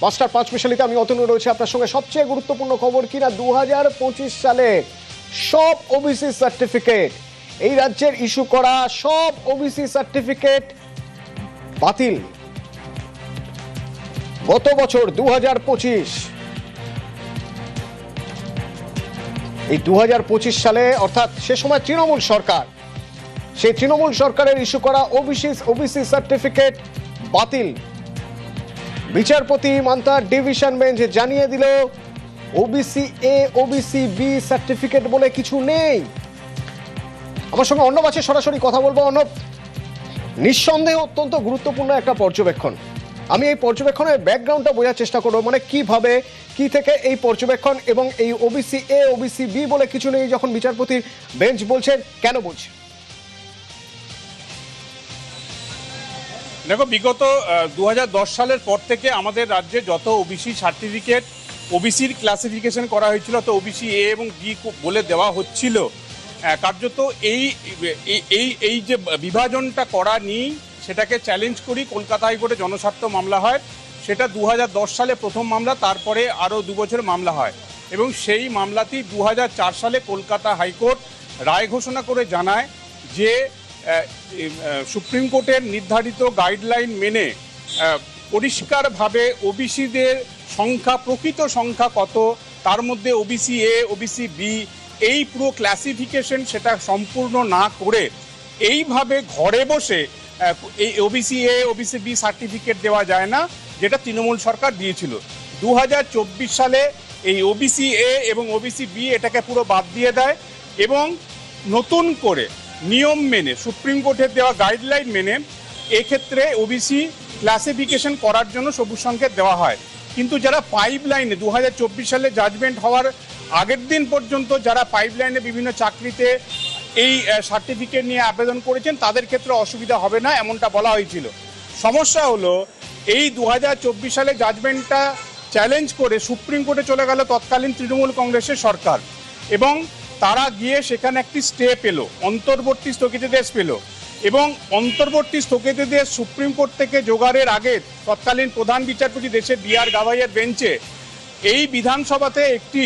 5:05 আমি অতনু রয়েছে আপনার সঙ্গে। সবচেয়ে গুরুত্বপূর্ণ খবর কিনা 2025 সালে সব ওবিসি সার্টিফিকেট, এই রাজ্যের ইস্যু করা সব ওবিসি সার্টিফিকেট বাতিল। গত বছর 2025, এই 2025 সালে অর্থাৎ সে সময় তৃণমূল সরকার, সেই তৃণমূল সরকারের ইস্যু করা ওবিসি সার্টিফিকেট বাতিল। বিচারপতি মান্তার ডিভিশন বেঞ্চ জানিয়ে দিল OBC A OBC B certificate বলে কিছু নেই। আমার সঙ্গে অর্ণব আছে, সরাসরি কথা বলবো। অর্ণব, নিঃসন্দেহে অত্যন্ত গুরুত্বপূর্ণ একটা পর্যবেক্ষণ। আমি এই পর্যবেক্ষণের ব্যাকগ্রাউন্ডটা বোঝার চেষ্টা করবো, মানে কিভাবে কি থেকে এই পর্যবেক্ষণ এবং এই ওবিসি এ ওবিসি বি বলে কিছু নেই যখন বিচারপতির বেঞ্চ বলছেন, কেন বলছে? দেখো, বিগত 2010 সালের পর থেকে আমাদের রাজ্যে যত ওবিসি সার্টিফিকেট, ওবিসির ক্লাসিফিকেশন করা হয়েছিল, তো ওবিসি এ এবং বি বলে দেওয়া হচ্ছিল। কার্যত এই যে বিভাজনটা করা নিয়ে সেটাকে চ্যালেঞ্জ করি কলকাতা হাইকোর্টে জনস্বার্থ মামলা হয়। সেটা 2010 সালে প্রথম মামলা, তারপরে আরও 2 বছর মামলা হয় এবং সেই মামলাতেই 2004 সালে কলকাতা হাইকোর্ট রায় ঘোষণা করে জানায় যে সুপ্রিম কোর্টের নির্ধারিত গাইডলাইন মেনে পরিষ্কারভাবে ওবিসিদের সংখ্যা, প্রকৃত সংখ্যা কত, তার মধ্যে ওবিসি এ ওবিসি বি এই পুরো ক্লাসিফিকেশন সেটা সম্পূর্ণ না করে এইভাবে ঘরে বসে এই OBC A OBC B certificate দেওয়া যায় না, যেটা তৃণমূল সরকার দিয়েছিল। 2024 সালে এই ওবিসি এ এবং ওবিসি বি এটাকে পুরো বাদ দিয়ে দেয় এবং নতুন করে নিয়ম মেনে, সুপ্রিম কোর্টের দেওয়া গাইডলাইন মেনে এক্ষেত্রে ওবিসি ক্লাসিফিকেশন করার জন্য সবুজ সংকেত দেওয়া হয়। কিন্তু যারা পাইপলাইনে 2024 সালে জাজমেন্ট হওয়ার আগের দিন পর্যন্ত যারা পাইপলাইনে বিভিন্ন চাকরিতে এই সার্টিফিকেট নিয়ে আবেদন করেছেন, তাদের ক্ষেত্রে অসুবিধা হবে না, এমনটা বলা হয়েছিল। সমস্যা হলো এই 2024 সালে জাজমেন্টটা চ্যালেঞ্জ করে সুপ্রিম কোর্টে চলে গেল তৎকালীন তৃণমূল কংগ্রেসের সরকার এবং তারা গিয়ে সেখানে একটি স্টে পেল, অন্তর্বর্তী স্থগিতাদেশ পেল এবং অন্তর্বর্তী স্থগিতাদেশ সুপ্রিম কোর্ট থেকে জোগাড়ের আগে তৎকালীন প্রধান বিচারপতি দেশের বি.আর. গাভাইয়ের বেঞ্চে এই বিধানসভাতে একটি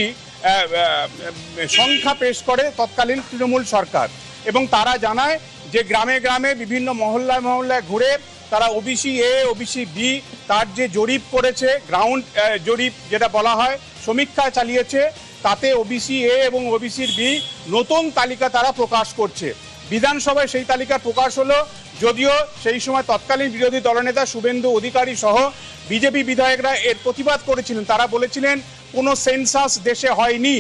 সংখ্যা পেশ করে তৎকালীন তৃণমূল সরকার এবং তারা জানায় যে গ্রামে গ্রামে বিভিন্ন মহল্লায় মহল্লায় ঘুরে তারা ওবিসি এ ওবিসি বি তার যে জরিপ করেছে, গ্রাউন্ড জরিপ যেটা বলা হয়, সমীক্ষা চালিয়েছে, তাতে ওবিসি এ এবং ওবিসির বি নতুন তালিকা তারা প্রকাশ করছে। বিধানসভায় সেই তালিকা প্রকাশ হলো, যদিও সেই সময় তৎকালীন বিরোধী দলনেতা শুভেন্দু অধিকারী সহ বিজেপি বিধায়করা এর প্রতিবাদ করেছিলেন। তারা বলেছিলেন কোনো সেন্সাস দেশে হয়নি,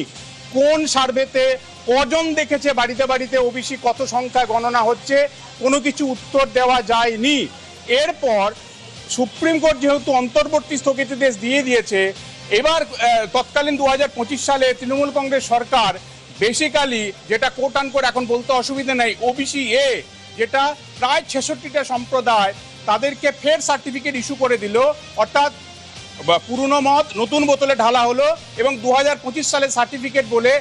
কোন সার্ভেতে কজন দেখেছে বাড়িতে বাড়িতে ওবিসি কত সংখ্যায় গণনা হচ্ছে, কোনো কিছু উত্তর দেওয়া যায়নি। এরপর সুপ্রিম কোর্ট যেহেতু অন্তর্বর্তী স্থগিতাদেশ দিয়ে দিয়েছে, এবার তৎকালীন 2025 সালে তৃণমূল কংগ্রেস সরকার বেসিক্যালি, যেটা কোট আনকোট এখন বলতে অসুবিধা নেই, ওবিসি এ যেটা প্রায় 66টা সম্প্রদায়, তাদেরকে ফের সার্টিফিকেট ইস্যু করে দিল, অর্থাৎ পুরনো মদ নতুন বোতলে ঢালা হলো এবং 2025 সালে সার্টিফিকেট বলে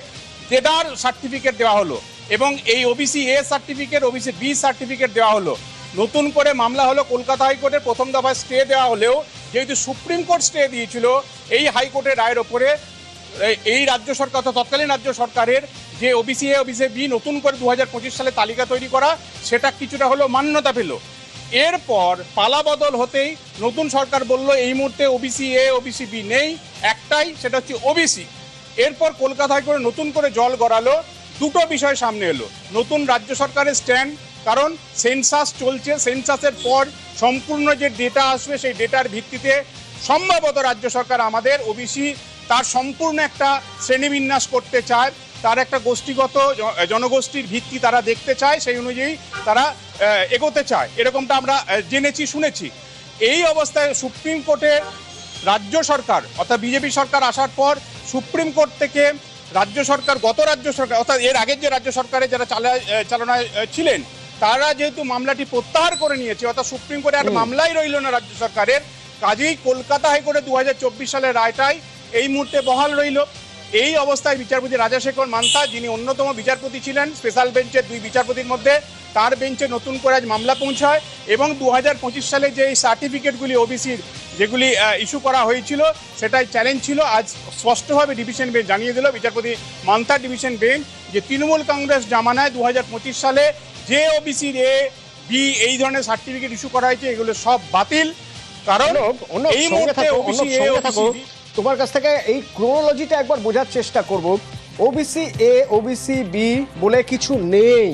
দেদার সার্টিফিকেট দেওয়া হলো এবং এই OBC A certificate OBC B certificate দেওয়া হলো। নতুন করে মামলা হলো, কলকাতা হাইকোর্টের প্রথম দফায় স্টে দেওয়া হলেও যেহেতু সুপ্রিম কোর্ট স্টে দিয়েছিল এই হাইকোর্টের রায়ের ওপরে, এই রাজ্য সরকার তৎকালীন রাজ্য সরকারের যে ওবিসি এ ওবিসি বি নতুন করে 2025 সালে তালিকা তৈরি করা, সেটা কিছুটা হলো মান্যতা পেল। এরপর পালা বদল হতেই নতুন সরকার বলল এই মুহূর্তে ওবিসি এ ওবিসি বি নেই, একটাই, সেটা হচ্ছে ওবিসি। এরপর কলকাতা হাইকোর্টে নতুন করে জল গড়ালো, দুটো বিষয় সামনে এলো। নতুন রাজ্য সরকারের স্ট্যান্ড, কারণ সেন্সাস চলছে, সেন্সাসের পর সম্পূর্ণ যে ডেটা আসবে সেই ডেটার ভিত্তিতে সম্ভবত রাজ্য সরকার আমাদের ওবিসি তার সম্পূর্ণ একটা শ্রেণীবিন্যাস করতে চায়, তার একটা গোষ্ঠীগত জনগোষ্ঠীর ভিত্তি তারা দেখতে চায়, সেই অনুযায়ী তারা এগোতে চায়, এরকমটা আমরা জেনেছি শুনেছি। এই অবস্থায় সুপ্রিম কোর্টে রাজ্য সরকার অর্থাৎ বিজেপি সরকার আসার পর সুপ্রিম কোর্ট থেকে রাজ্য সরকার, গত রাজ্য সরকার অর্থাৎ এর আগের যে রাজ্য সরকারে যারা চালনায় ছিলেন, তারা যেহেতু মামলাটি প্রত্যাহার করে নিয়েছে, অর্থাৎ সুপ্রিম কোর্টে আর মামলাই রইল না রাজ্য সরকারের, কাজেই কলকাতা হাইকোর্টে 2024 সালের রায়টাই এই মুহূর্তে বহাল রইল। এই অবস্থায় বিচারপতি রাজাশেখর মান্তা, যিনি অন্যতম বিচারপতি ছিলেন স্পেশাল বেঞ্চের 2 বিচারপতির মধ্যে, তার বেঞ্চে নতুন করে আজ মামলা পৌঁছায় এবং 2025 সালে যে এই সার্টিফিকেটগুলি ওবিসির যেগুলি ইস্যু করা হয়েছিল সেটাই চ্যালেঞ্জ ছিল। আজ স্পষ্টভাবে ডিভিশন বেঞ্চ জানিয়ে দিল, বিচারপতি মান্তার ডিভিশন বেঞ্চ, যে তৃণমূল কংগ্রেস জামানায় 2025 সালে যে ওবিসির এ বি এই ধরনের সার্টিফিকেট ইস্যু করা হয়েছে এগুলো সব বাতিল। কারণ এই মুহূর্তে ওবিসি এ ওবিসি বি, তোমার কাছ থেকে এই ক্রোনোলজিটা একবার বোঝার চেষ্টা করব। ওবিসি এ ওবিসি বি বলে কিছু নেই,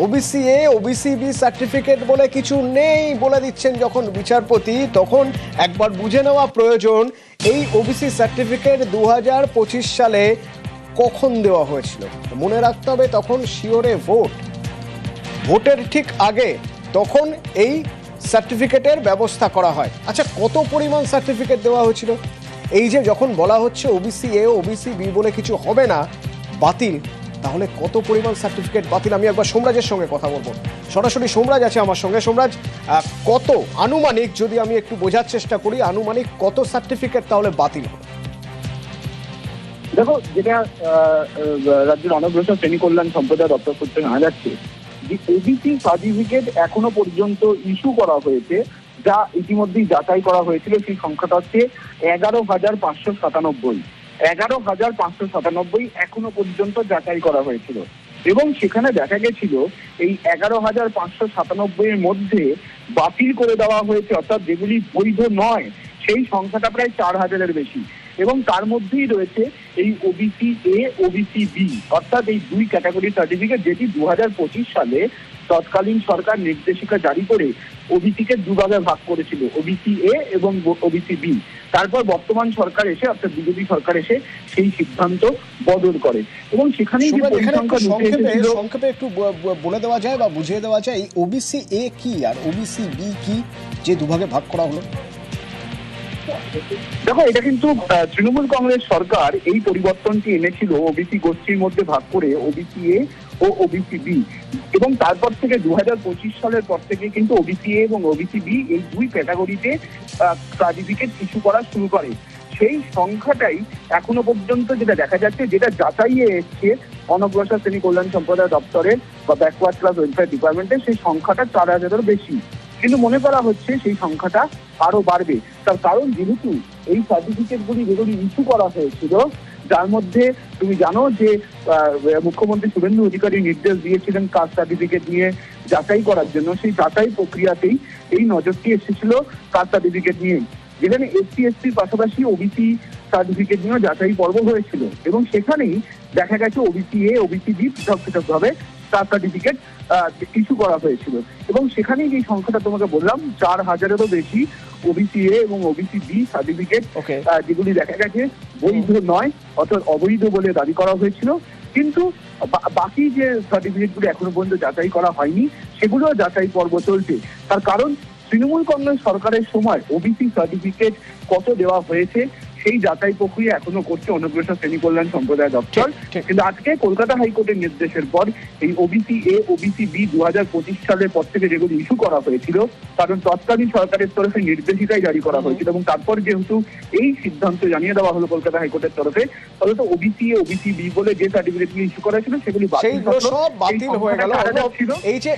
OBC A OBC B certificate বলে কিছু নেই বলে দিচ্ছেন যখন বিচারপতি, তখন একবার বুঝে নেওয়া প্রয়োজন এই ওবিসি সার্টিফিকেট 2025 সালে কখন দেওয়া হয়েছিল। মনে রাখতে হবে তখন শিওরে ভোটের ঠিক আগে তখন এই সার্টিফিকেটের ব্যবস্থা করা হয়। আচ্ছা, কত পরিমাণ সার্টিফিকেট দেওয়া হয়েছিল? এই যে যখন বলা হচ্ছে ওবিসি এ ওবিসি বি বলে কিছু হবে না, বাতিল, তাহলে কত পরিমাণ সার্টিফিকেট বাতিল? আমি একবার সোমরাজের সঙ্গে কথা বলবো। সরাসরি সোমরাজ আছে আমার সঙ্গে। সোমরাজ, কত আনুমানিক, যদি আমি একটু বোঝার চেষ্টা করি, আনুমানিক কত সার্টিফিকেট তাহলে বাতিল হবে? দেখো, যেটা রাজ্যের অনগ্রসর শ্রেণী কল্যাণ সম্প্রদায় দপ্তর সূত্রে জানা যাচ্ছে যে ওবিসি সার্টিফিকেট এখনো পর্যন্ত ইস্যু করা হয়েছে, যা ইতিমধ্যেই যাচাই করা হয়েছিল, সেই সংখ্যাটা হচ্ছে 11,597। 11,597 এখনো পর্যন্ত যাচাই করা হয়েছিল, এবং সেখানে দেখা গেছিল এই 11,597 এর মধ্যে বাতিল করে দেওয়া হয়েছে, অর্থাৎ যেগুলি বৈধ নয়, সেই সংখ্যাটা প্রায় 4,000-এর বেশি। এবং তার মধ্যেই রয়েছে এই ওবিসি এ ওবিসি বি, অর্থাৎ এই দুই ক্যাটাগরি সার্টিফিকেট, যেটি 2025 সালে তৎকালীন সরকার নির্দেশিকা জারি করে ওবিসিকে দুভাগে ভাগ করেছিল, ওবিসি এ এবং ওবিসি বি। তারপর বর্তমান সরকার এসে, অর্থাৎ বিজেপি সরকার এসে সেই সিদ্ধান্ত বদল করে, এবং সেখানেই যে পরিসংখ্যান উঠে এসেছিল। সংক্ষেপে একটু বলে দেওয়া যায় বা বুঝিয়ে দেওয়া যায় এই ওবিসি এ কি আর ওবিসি বি কি, যে দুভাগে ভাগ করা হলো? দেখো, এটা কিন্তু তৃণমূল কংগ্রেস সরকার এই পরিবর্তনটি এনেছিল ওবিসি গোষ্ঠীর মধ্যে ভাগ করে ওবিসি এ ও ওবিসি বি, এবং তারপর থেকে 2025 সালের পর থেকে কিন্তু ওবিসি এ এবং ওবিসি বি এই দুই ক্যাটাগরিতে সার্টিফিকেট ইস্যু করা শুরু করে। সেই সংখ্যাটাই এখনো পর্যন্ত যেটা দেখা যাচ্ছে, যেটা যাচাইয়ে এসছে অনগ্রসর শ্রেণী কল্যাণ সম্প্রদায় দপ্তরের বা ব্যাকওয়ার্ড ক্লাস ওয়েলফেয়ার ডিপার্টমেন্টের, সেই সংখ্যাটা 4,000-এরও বেশি। কিন্তু মনে করা হচ্ছে সেই সংখ্যাটা আরো বাড়বে। তার কারণ, যেহেতু এই সার্টিফিকেটগুলি যেগুলি ইস্যু করা হয়েছিল, যার মধ্যে তুমি জানো যে মুখ্যমন্ত্রী শুভেন্দু অধিকারী নির্দেশ দিয়েছিলেন কাস্ট সার্টিফিকেট নিয়ে যাচাই করার জন্য, সেই যাচাই প্রক্রিয়াতেই এই নজরটি এসেছিল কাস্ট সার্টিফিকেট নিয়ে, যেখানে এসসি এসটির পাশাপাশি ওবিসি সার্টিফিকেট নিয়েও যাচাই পর্ব হয়েছিল, এবং সেখানেই দেখা গেছে ওবিসি এ ওবিসি বি পৃথক পৃথকভাবে কাস্ট সার্টিফিকেট ইস্যু করা হয়েছিল, এবং সেখানেই যে সংখ্যাটা তোমাকে বললাম 4,000-এরও বেশি ওবিসি এ এবং ওবিসি বি সার্টিফিকেট যেগুলি দেখা গেছে বৈধ নয়, অর্থাৎ অবৈধ বলে দাবি করা হয়েছিল। কিন্তু বাকি যে সার্টিফিকেটগুলো এখনো পর্যন্ত যাচাই করা হয়নি, সেগুলো যাচাই পর্ব চলছে। তার কারণ, তৃণমূল কংগ্রেস সরকারের সময় ওবিসি সার্টিফিকেট কত দেওয়া হয়েছে সেই যাচাই প্রক্রিয়া এখনো করছে অনগ্রসর শ্রেণী কল্যাণ সম্প্রদায় দপ্তর। কিন্তু আজকে কলকাতা হাইকোর্টের নির্দেশের পর এই ওবিসি এ ওবিসি বি 2025 সালের পর থেকে যেগুলো ইস্যু করা হয়েছিল, কারণ তৎকালীন সরকারের তরফে নির্দেশিকাই জারি করা হয়েছিল, এবং তারপর যেহেতু এই সিদ্ধান্ত জানিয়ে দেওয়া হলো কলকাতা হাইকোর্টের তরফে, তাহলে তো ওবিসি এ ওবিসি বি বলে যে সার্টিফিকেটগুলো ইস্যু করা ছিল সেগুলি সব বাতিল হয়ে গেল। এই যে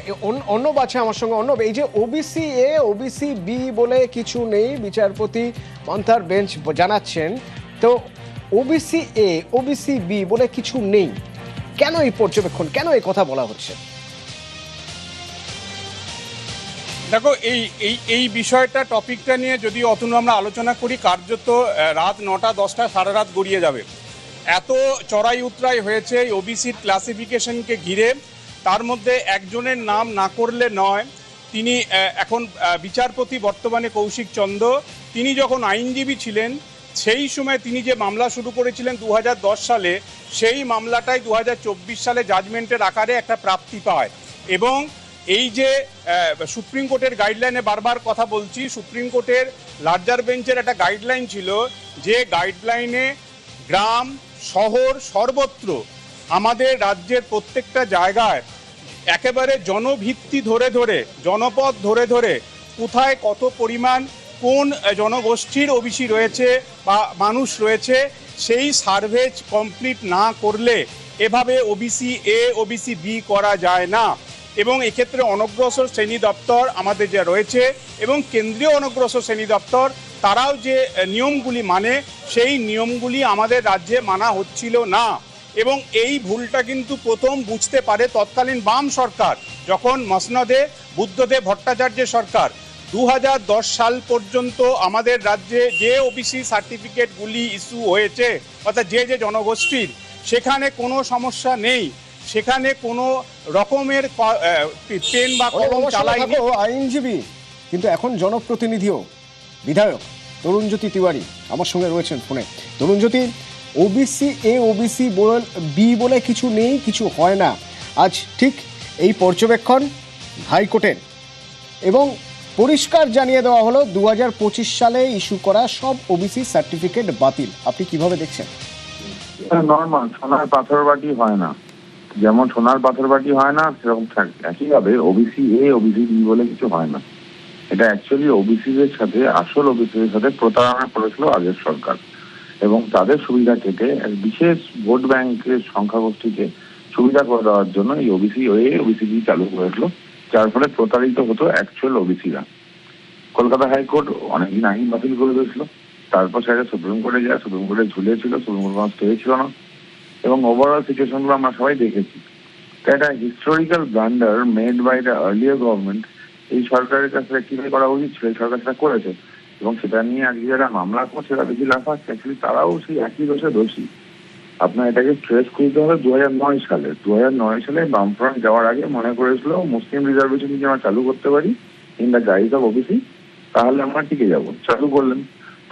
অর্ণব আছে আমার সঙ্গে, অর্ণব, এই যে ওবিসি এ ওবিসি বি বলে কিছু নেই, বিচারপতি মান্থার বেঞ্চ জানাচ্ছেন, তো ওবিসি এ ওবিসি বি বলে কিছু নেই, কেন এই পর্যবেক্ষণ, কেন এই কথা বলা হচ্ছে? দেখো, এই বিষয়টা, টপিকটা নিয়ে যদি অতনু আমরা আলোচনা করি, কার্যত রাত 9টা 10টা সারা রাত গড়িয়ে যাবে। এত চড়াই উতরাই হয়েছে এই ওবিসির ক্লাসিফিকেশনকে ঘিরে। তার মধ্যে একজনের নাম না করলে নয়, তিনি এখন বিচারপতি বর্তমানে কৌশিক চন্দ্র, তিনি যখন আইনজীবী ছিলেন সেই সময় তিনি যে মামলা শুরু করেছিলেন 2010 সালে, সেই মামলাটাই 2024 সালে জাজমেন্টের আকারে একটা প্রাপ্তি পায়। এবং এই যে সুপ্রিম কোর্টের গাইডলাইনে বারবার কথা বলছি, সুপ্রিম কোর্টের লার্জার বেঞ্চের একটা গাইডলাইন ছিল, যে গাইডলাইনে গ্রাম শহর সর্বত্র আমাদের রাজ্যের প্রত্যেকটা জায়গায় একেবারে জনভিত্তি ধরে ধরে, জনপদ ধরে ধরে কোথায় কত পরিমাণ কোন জনগোষ্ঠীর ওবিসি রয়েছে বা মানুষ রয়েছে, সেই সার্ভে কমপ্লিট না করলে এভাবে ওবিসি এ ওবিসি বি করা যায় না। এবং এক্ষেত্রে অনগ্রসর শ্রেণী দপ্তর আমাদের যা রয়েছে এবং কেন্দ্রীয় অনগ্রসর শ্রেণী দপ্তর তারাও যে নিয়মগুলি মানে সেই নিয়মগুলি আমাদের রাজ্যে মানা হচ্ছিল না। এবং এই ভুলটা কিন্তু প্রথম বুঝতে পারে তৎকালীন বাম সরকার, যখন মসনদে বুদ্ধদেব ভট্টাচার্যের সরকার। 2010 সাল পর্যন্ত আমাদের রাজ্যে যে ওবিসি সার্টিফিকেটগুলি ইস্যু হয়েছে, অর্থাৎ যে জনগোষ্ঠীর, সেখানে কোনো সমস্যা নেই, সেখানে কোনো রকমের পেন বা কলম চালায়নি। আইনজীবী কিন্তু এখন জনপ্রতিনিধিও, বিধায়ক তরুণজ্যোতি তিওয়ারি আমার সঙ্গে রয়েছেন ফোনে। Tarunjyoti, OBC A OBC B বলে কিছু নেই, কিছু হয় না, আজ ঠিক এই পর্যবেক্ষণ হাইকোর্টের, এবং পরিষ্কার জানিয়ে দেওয়া হলো 2025 সালে ইস্যু করা সব ওবিসি সার্টিফিকেট বাতিল। আপনি কিভাবে দেখছেন? নর্মাল সোনার পাথর বাটি হয় না, যেমন সোনার পাথর বাটি হয় না সেরকম থাকে। একইভাবে ওবিসি এ ওবিসি বি বলে কিছু হয় না। এটা অ্যাকচুয়ালি ওবিসিদের সাথে, আসল ওবিসিদের সাথে প্রতারণা করেছিল আগের সরকার, এবং তাদের সুবিধা কেটে এক বিশেষ ভোট ব্যাংকের সংখ্যাগোষ্ঠীকে সুবিধা করে দেওয়ার জন্য এই ওবিসি এ ওবিসি বি চালু করেছিল, যার ফলে প্রতারিত হতো অ্যাকচুয়াল ওবিসিরা। কলকাতা হাইকোর্ট অনেকদিন আইন বাতিল করে দিয়েছিল, তারপর সেটা সুপ্রিম কোর্টে যায়, সুপ্রিম কোর্টে ঝুলেছিল, সুপ্রিম কোর্ট কোনো স্টে ছিল না, এবং ওভারঅল সিচুয়েশনগুলো আমরা সবাই দেখেছি। তাই এটা historical blunder made by the earlier government. এই সরকারের কাছে রেক্টিফাই করা উচিত ছিল, এই সরকার সেটা করেছে, এবং সেটা নিয়ে আজকে যারা মামলা করছে তারা বেশি লাফাচ্ছে, অ্যাকচুয়ালি তারাও সেই একই দোষে দোষী। আপনার এটাকে ট্রেস করতে হবে 2009 সালে। 2009 সালে বামফ্রন্ট যাওয়ার আগে মনে করেছিল মুসলিম রিজার্ভেশন যদি আমরা চালু করতে পারি in the guys of OBC, তাহলে আমরা টিকে যাব, চালু করলেন।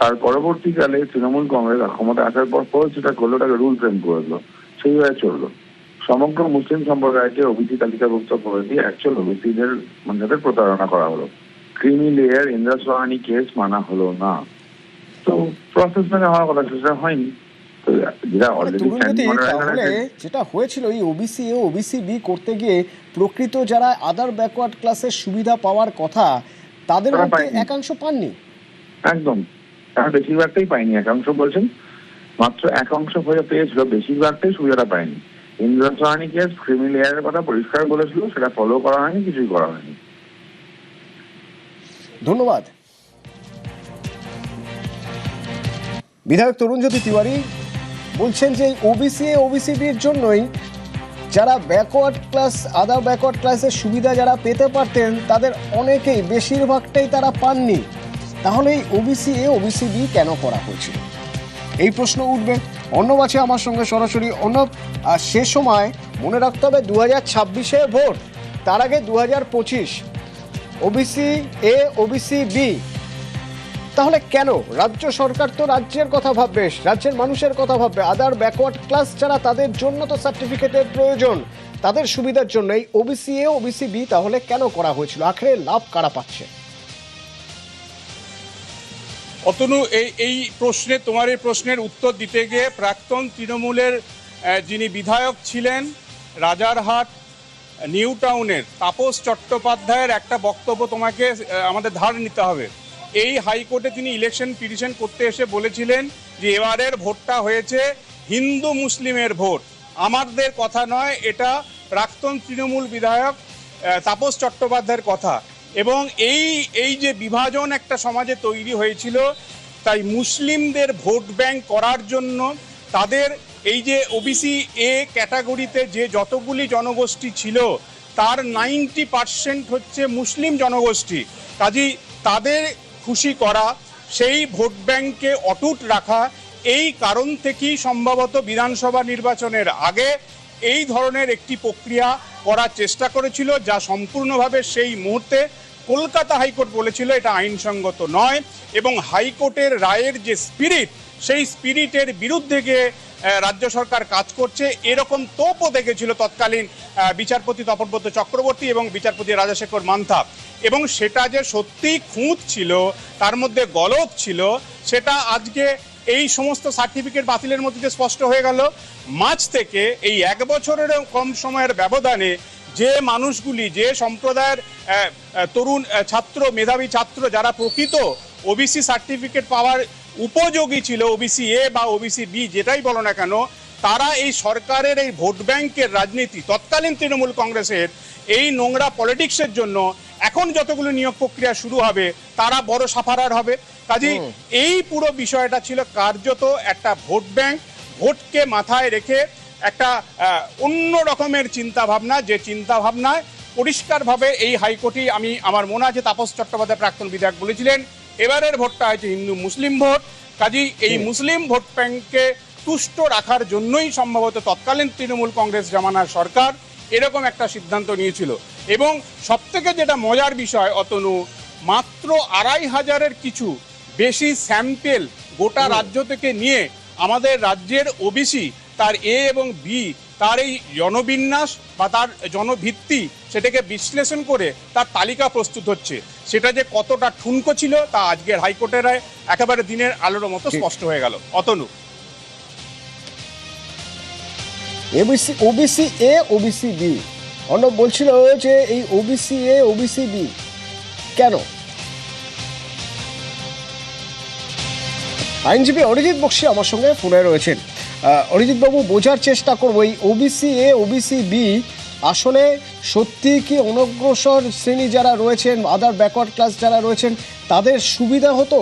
তার পরবর্তীকালে তৃণমূল কংগ্রেস ক্ষমতা আসার পর যেটা করলো, ওটাকে রুল ফ্রেম করে দিল, সেইভাবে চললো। সমগ্র মুসলিম সম্প্রদায়কে ওবিসি তালিকাভুক্ত করে দিয়ে অ্যাকচুয়াল ওবিসিদের সাথে প্রতারণা করা হলো। Creamy layer Indra Sohani case মানা হলো না, তো প্রসেস মানে হওয়ার কথা সেটা হয়নি। তাহলে যেটা হয়েছিল, এই ওবিসি এ ওবিসি বি করতে গিয়ে প্রকৃত যারা আদার ব্যাকওয়ার্ড ক্লাসের সুবিধা পাওয়ার কথা তাদের মধ্যে একাংশ পাননি। একদম, তারা বেশিরভাগটাই পায়নি। একাংশ বলছেন মাত্র একাংশ হয়ে পেয়েছিল, বেশিরভাগটাই সুবিধাটা পায়নি। ইন্দ্রা সোহানি কেস ক্রিমি লেয়ারের কথা পরিষ্কার বলেছিল, সেটা ফলো করা হয়নি, কিছুই করা হয়নি। ধন্যবাদ। বিধায়ক তরুণজ্যোতি তিওয়ারি বলছেন যে ওবিসি এ ওবিসি বির জন্যই যারা ব্যাকওয়ার্ড ক্লাস, আদার ব্যাকওয়ার্ড ক্লাসের সুবিধা যারা পেতে পারতেন তাদের অনেকেই, বেশিরভাগটাই তারা পাননি। তাহলে এই ওবিসি এ ওবিসি বি কেন করা হয়েছিল, এই প্রশ্ন উঠবে। অর্ণব আছে আমার সঙ্গে সরাসরি। অর্ণব, আর সে সময় মনে রাখতে হবে 2026-এ ভোট, তার আগে 2025, ওবিসি এ ওবিসি বি। তাহলে কেন রাজ্য সরকার তো রাজ্যের কথা ভাববে, রাজ্যের মানুষের কথা ভাববে, আদার ব্যাকওয়ার্ড ক্লাস যারা তাদের জন্য তো সার্টিফিকেটের প্রয়োজন, তাদের সুবিধার জন্য এই ওবিসি এ ওবিসি বি তাহলে কেন করা হয়েছিল? আখেরে লাভ কারা পাচ্ছে? অতনু, এই প্রশ্নে, তোমার এই প্রশ্নের উত্তর দিতে গিয়ে প্রাক্তন তৃণমূলের যিনি বিধায়ক ছিলেন রাজারহাট নিউ টাউনের তাপস চট্টোপাধ্যায়ের একটা বক্তব্য তোমাকে আমাদের ধার নিতে হবে। এই হাইকোর্টে তিনি ইলেকশন পিটিশন করতে এসে বলেছিলেন যে এবারের ভোটটা হয়েছে হিন্দু মুসলিমের ভোট, আমাদের কথা নয়, এটা প্রাক্তন তৃণমূল বিধায়ক তাপস চট্টোপাধ্যায়ের কথা। এবং এই যে বিভাজন একটা সমাজে তৈরি হয়েছিল, তাই মুসলিমদের ভোট ব্যাংক করার জন্য তাদের এই যে ওবিসি এ ক্যাটাগরিতে যে যতগুলি জনগোষ্ঠী ছিল তার 90% হচ্ছে মুসলিম জনগোষ্ঠী। কাজেই তাদের খুশি করা, সেই ভোট ব্যাংককে অটুট রাখা, এই কারণ থেকেই সম্ভবত বিধানসভা নির্বাচনের আগে এই ধরনের একটি প্রক্রিয়া করার চেষ্টা করেছিল, যা সম্পূর্ণভাবে সেই মুহূর্তে কলকাতা হাইকোর্ট বলেছিল এটা আইনসঙ্গত নয়। এবং হাইকোর্টের রায়ের যে স্পিরিট, সেই স্পিরিটের বিরুদ্ধে গিয়ে রাজ্য সরকার কাজ করছে, এরকম তোপও দেখেছিল তৎকালীন বিচারপতি তপব্রত চক্রবর্তী এবং বিচারপতি রাজাশেখর মান্থা। এবং সেটা যে সত্যি খুঁত ছিল, তার মধ্যে গলদ ছিল, সেটা আজকে এই সমস্ত সার্টিফিকেট বাতিলের মধ্যে দিয়ে স্পষ্ট হয়ে গেল। মাঝ থেকে এই 1 বছরেরও কম সময়ের ব্যবধানে যে মানুষগুলি, যে সম্প্রদায়ের তরুণ ছাত্র, মেধাবী ছাত্র যারা প্রকৃত ওবিসি সার্টিফিকেট পাওয়ার উপযোগী ছিল, ওবিসি এ বা ওবিসি বি যেটাই বলো না কেন, তারা এই সরকারের এই ভোট ব্যাংকের রাজনীতি, তৎকালীন তৃণমূল কংগ্রেসের এই নোংরা পলিটিক্সের জন্য এখন যতগুলো নিয়োগ প্রক্রিয়া শুরু হবে তারা বড় সাফারার হবে। কাজেই এই পুরো বিষয়টা ছিল কার্যত একটা ভোট ব্যাংক, ভোটকে মাথায় রেখে একটা অন্য রকমের চিন্তা ভাবনা, যে চিন্তা ভাবনায় পরিষ্কারভাবে এই হাইকোর্টই আমার মনে আছে তাপস চট্টোপাধ্যায় প্রাক্তন বিধায়ক বলেছিলেন এবারের ভোটটা হয়েছে হিন্দু মুসলিম ভোট, কাজেই এই মুসলিম ভোট ব্যাংককে তুষ্ট রাখার জন্যই সম্ভবত তৎকালীন তৃণমূল কংগ্রেস জামানার সরকার এরকম একটা সিদ্ধান্ত নিয়েছিল। এবং সবথেকে যেটা মজার বিষয় অতনু, মাত্র ২৫০০-এর কিছু বেশি স্যাম্পেল গোটা রাজ্য থেকে নিয়ে আমাদের রাজ্যের ওবিসি তার এ এবং বি তার এই জনবিন্যাস বা তার জনভিত্তি সেটাকে বিশ্লেষণ করে তার তালিকা প্রস্তুত হচ্ছে। সেটা যে কতটা ঠুনকো ছিল তা আজকের হাইকোর্টের রায় একেবারে দিনের আলোর মতো স্পষ্ট হয়ে গেল। Atanu, OBC A OBC B, Arnab বলছিল যে এই ওবিসি এ ওবিসি বি কেন? আইনজীবী অরিজিৎ বক্সী আমার সঙ্গে ফোনে রয়েছেন। অরিজিৎ বাবু, বোঝার চেষ্টা করবো এই ওবিসি এ ওবিসি বি আসলে সত্যি কি অনগ্রসর শ্রেণী যারা রয়েছেন, আদার ব্যাকওয়ার্ড ক্লাস যারা রয়েছেন তাদের সুবিধা হতো,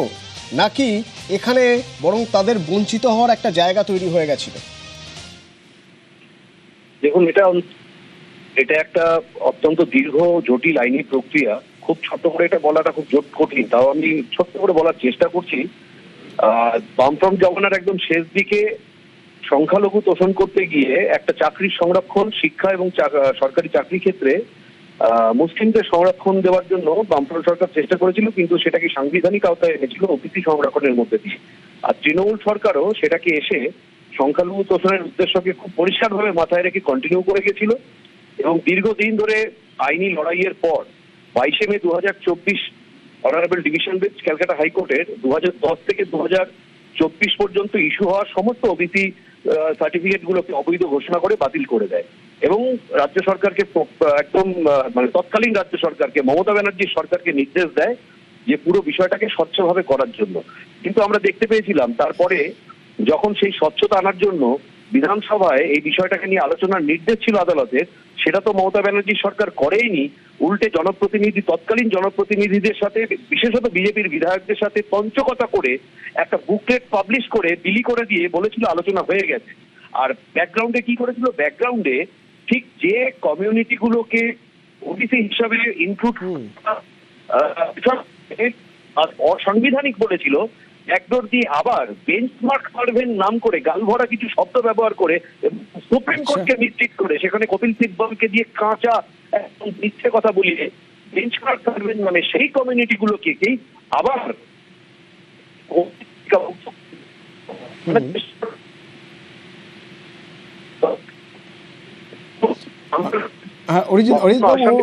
নাকি এখানে বরং তাদের বঞ্চিত হওয়ার একটা জায়গা তৈরি হয়ে গেছিল? দেখুন, এটা একটা অত্যন্ত দীর্ঘ জটিল আইনি প্রক্রিয়া। খুব ছোট করে এটা বলাটা খুব কঠিন, তাও আমি ছোট্ট করে বলার চেষ্টা করছি। বামফ্রন্ট জমানার একদম শেষ দিকে সংখ্যালঘু তোষণ করতে গিয়ে একটা চাকরির সংরক্ষণ, শিক্ষা এবং সরকারি চাকরি ক্ষেত্রে মুসলিমদের সংরক্ষণ দেওয়ার জন্য বামফ্রন্ট সরকার চেষ্টা করেছিল, কিন্তু সেটাকে সাংবিধানিক আওতায় এনেছিল ওবিসি সংরক্ষণের মধ্যে দিয়ে। আর তৃণমূল সরকারও সেটাকে এসে সংখ্যালঘু তোষণের উদ্দেশ্যকে খুব পরিষ্কারভাবে মাথায় রেখে কন্টিনিউ করে গেছিল। এবং দীর্ঘদিন ধরে আইনি লড়াইয়ের পর 22শে মে 2024 অনারেবল ডিভিশন বেঞ্চ ক্যালকাটা হাইকোর্টের 2010 থেকে 2024 পর্যন্ত ইস্যু হওয়া সমস্ত ওবিসি সার্টিফিকেট গুলোকে অবৈধ ঘোষণা করে বাতিল করে দেয় এবং রাজ্য সরকারকে একদম তৎকালীন রাজ্য সরকারকে, মমতা ব্যানার্জির সরকারকে নির্দেশ দেয় যে পুরো বিষয়টাকে স্বচ্ছভাবে করার জন্য। কিন্তু আমরা দেখতে পেয়েছিলাম তারপরে যখন সেই স্বচ্ছতা আনার জন্য বিধানসভায় এই বিষয়টাকে নিয়ে আলোচনার নির্দেশ ছিল আদালতের, সেটা তো মমতা ব্যানার্জি সরকার করেইনি। উল্টে তৎকালীন জনপ্রতিনিধিদের সাথে, বিশেষত বিজেপির বিধায়কদের সাথে পঞ্চকতা করে একটা বুকলেট পাবলিশ করে বিলি করে দিয়ে বলেছিল আলোচনা হয়ে গেছে। আর ব্যাকগ্রাউন্ডে কি করেছিল? ব্যাকগ্রাউন্ডে ঠিক যে কমিউনিটি গুলোকে ওবিসি হিসাবে ইনক্লুড অসাংবিধানিক বলেছিল, একডোর দিয়ে আবার বেঞ্চমার্ক সার্ভের নাম করে গালভরা কিছু শব্দ ব্যবহার করে সুপ্রিম কোর্টকে মিসট্রিট করে সেখানে কপিল সিব্বলকে দিয়ে কাঁচা একদম মিথ্যে কথা বলিয়ে বেঞ্চমার্ক সার্ভের নামে সেই কমিউনিটি গুলোকে আবার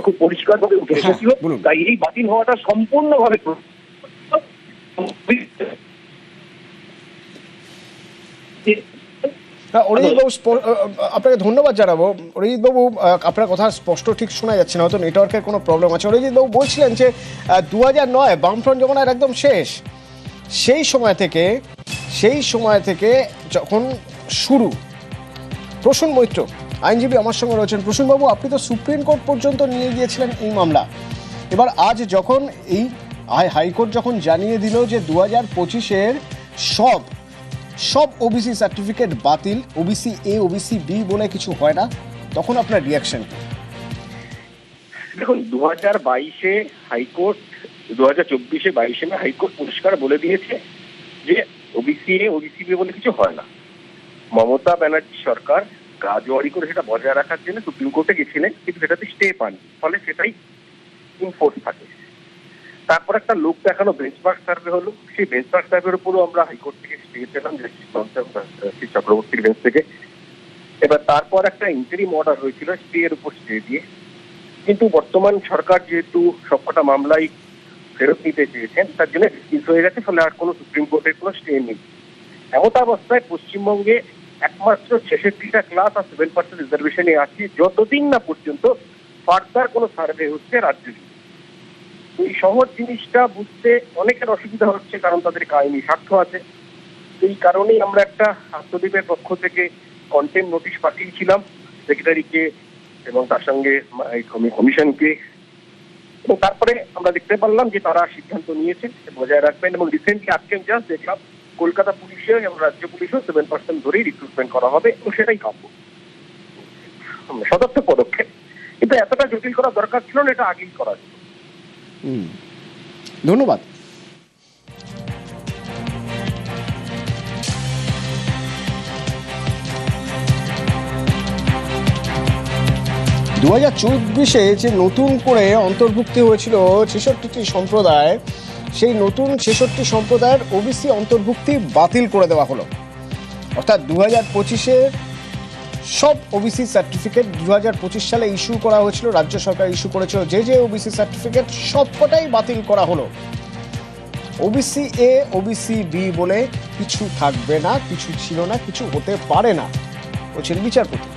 খুব পরিষ্কারভাবে উঠে এসেছিল। তাই এই বাতিল হওয়াটা সম্পূর্ণভাবে অরিজিৎ বাবু, আপনাকে ধন্যবাদ জানাবো। অরিজিৎ বাবু, আপনার কথা স্পষ্ট ঠিক শোনা যাচ্ছে না, হয়তো নেটওয়ার্কের কোনো প্রবলেম আছে। অরিজিৎ বাবু বলছিলেন যে 2009 বামফ্রন্ট জমানার একদম সেই সময় থেকে যখন শুরু, প্রসূন মৈত্র আইনজীবী আমার সঙ্গে রয়েছেন। প্রসূন বাবু, আপনি তো সুপ্রিম কোর্ট পর্যন্ত নিয়ে গিয়েছিলেন এই মামলা। এবার আজ যখন এই হাইকোর্ট যখন জানিয়ে দিল যে 2025-এর সব ওবিসি সার্টিফিকেট বাতিল, ওবিসি এ ওবিসি বি বলে কিছু হয় না, তখন আপনার রিয়াকশন কি? দেখুন, 2022-এ হাইকোর্ট, 2024-এ 22শে মে হাইকোর্ট পরিষ্কার বলে দিয়েছে যে ওবিসি এ ওবিসি বি বলে কিছু হয় না। মমতা ব্যানার্জি সরকার কাজওয়ারি করে সেটা বজায় রাখার জন্য সুপ্রিম কোর্টে গেছিলেন, কিন্তু সেটাতে স্টে পান, ফলে সেটাই ইনফোর্স থাকে। তারপর একটা লোক দেখানো বেঞ্চমার্ক সার্ভে হলো, সেই বেঞ্চমার্ক সার্ভের উপরও আমরা হাইকোর্ট থেকে স্টে পেলাম, শ্রী চক্রবর্তীর বেঞ্চ থেকে। এবার তারপর একটা ইন্টারিম অর্ডার হয়েছিল স্টে এর উপর স্টে দিয়ে, কিন্তু বর্তমান সরকার যেহেতু সবকটা মামলাই ফেরত নিতে চেয়েছেন তার জন্য ডিসমিস হয়ে গেছে, ফলে আর কোনো সুপ্রিম কোর্টের কোনো স্টে নেই। এমত অবস্থায় পশ্চিমবঙ্গে একমাত্র 66টা ক্লাস আর 7% রিজার্ভেশনে আছে, যতদিন না পর্যন্ত ফার্দার কোনো সার্ভে হচ্ছে রাজ্যে। এই সহজ জিনিসটা বুঝতে অনেকের অসুবিধা হচ্ছে, কারণ তাদের আইনি স্বার্থ আছে। এই কারণেই আমরা একটা আত্মদ্বীপের পক্ষ থেকে কন্টেম্প নোটিশ পাঠিয়েছিলাম সেক্রেটারিকে এবং তার সঙ্গে কমিশনকে, এবং তারপরে আমরা দেখতে পারলাম যে তারা সিদ্ধান্ত নিয়েছেন বজায় রাখবেন। এবং রিসেন্টলি আজকে জাস্ট দেখলাম কলকাতা পুলিশে এবং রাজ্য পুলিশেও 7% ধরেই রিক্রুটমেন্ট করা হবে এবং সেটাই কাম্য সদর্থক পদক্ষেপ, কিন্তু এতটা জটিল করা দরকার ছিল না, এটা আগেই করা যেত। ধন্যবাদ। দু 2024 যে নতুন করে অন্তর্ভুক্তি হয়েছিল 66টি সম্প্রদায়, সেই নতুন 66 সম্প্রদায়ের ওবিসি অন্তর্ভুক্তি বাতিল করে দেওয়া হলো। অর্থাৎ 2025 সব ওবিসি সার্টিফিকেট 2025 সালে ইস্যু করা হয়েছিল, রাজ্য সরকার ইস্যু করেছিল যে ওবিসি সার্টিফিকেট সবকটাই বাতিল করা হলো। ওবিসি এ ওবিসি বি বলে কিছু থাকবে না, কিছু ছিল না, কিছু হতে পারে না বলছেন বিচারপতি।